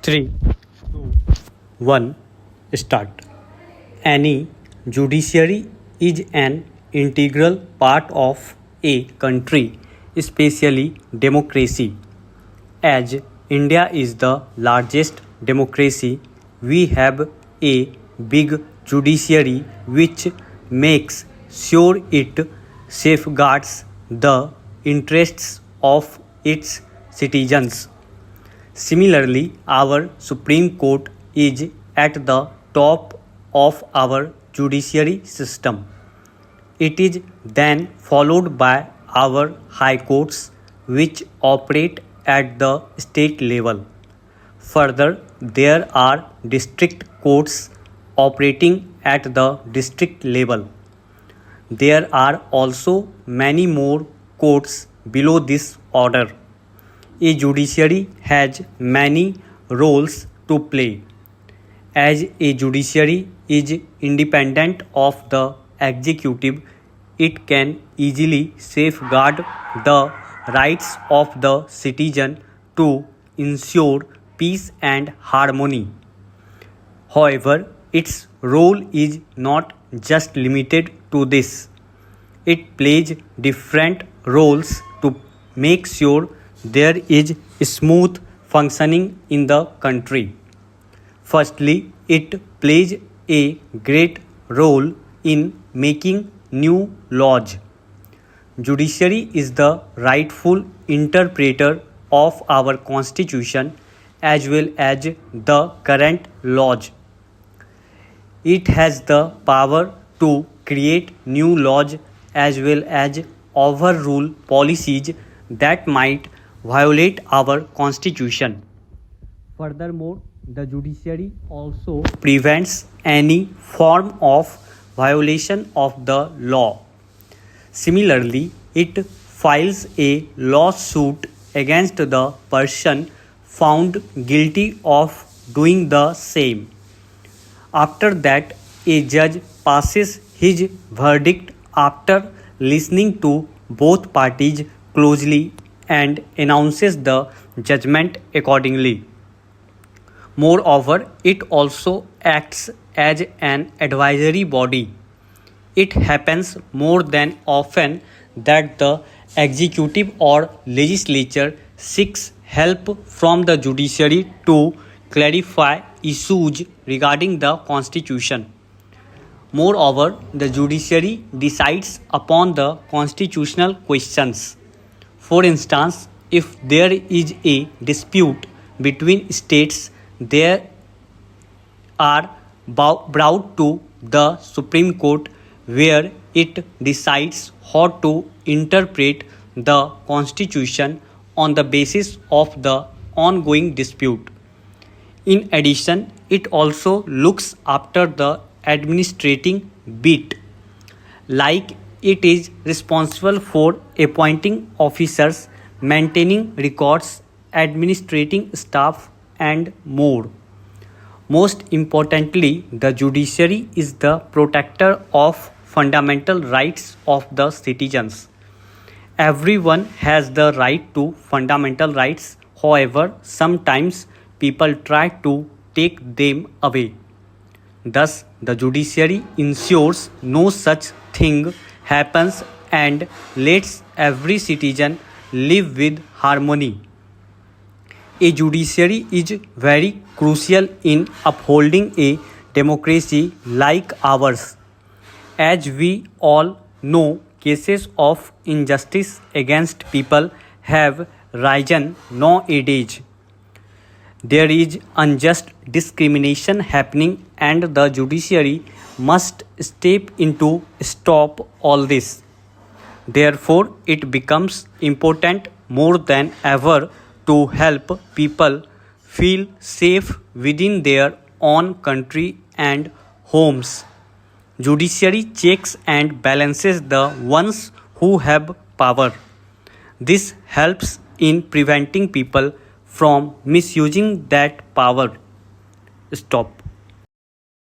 3, 2, 1, start. Any judiciary is an integral part of a country, especially democracy. As India is the largest democracy, we have a big judiciary which makes sure it safeguards the interests of its citizens. Similarly, our Supreme Court is at the top of our judiciary system. It is then followed by our high courts, which operate at the state level. Further, there are district courts operating at the district level. There are also many more courts below this order. A judiciary has many roles to play. As a judiciary is independent of the executive, it can easily safeguard the rights of the citizen to ensure peace and harmony. However, its role is not just limited to this. It plays different roles to make sure there is smooth functioning in the country. Firstly, it plays a great role in making new laws. Judiciary is the rightful interpreter of our constitution as well as the current laws. It has the power to create new laws as well as overrule policies that might violate our constitution. Furthermore, the judiciary also prevents any form of violation of the law. Similarly, it files a lawsuit against the person found guilty of doing the same. After that, a judge passes his verdict after listening to both parties closely and announces the judgment accordingly. Moreover, it also acts as an advisory body. It happens more than often that the executive or legislature seeks help from the judiciary to clarify issues regarding the constitution. Moreover, the judiciary decides upon the constitutional questions. For instance, if there is a dispute between states, they are brought to the Supreme Court where it decides how to interpret the constitution on the basis of the ongoing dispute. In addition, it also looks after the administrating bit, like it is responsible for appointing officers, maintaining records, administrating staff, and more. Most importantly, the judiciary is the protector of fundamental rights of the citizens. Everyone has the right to fundamental rights. However, sometimes people try to take them away. Thus, the judiciary ensures no such thing happens and lets every citizen live with harmony. A judiciary is very crucial in upholding a democracy like ours. As we all know, cases of injustice against people have risen nowadays. There is unjust discrimination happening, and the judiciary must step in to stop all this. Therefore, it becomes important more than ever to help people feel safe within their own country and homes. Judiciary checks and balances the ones who have power. This helps in preventing people from misusing that power. Stop.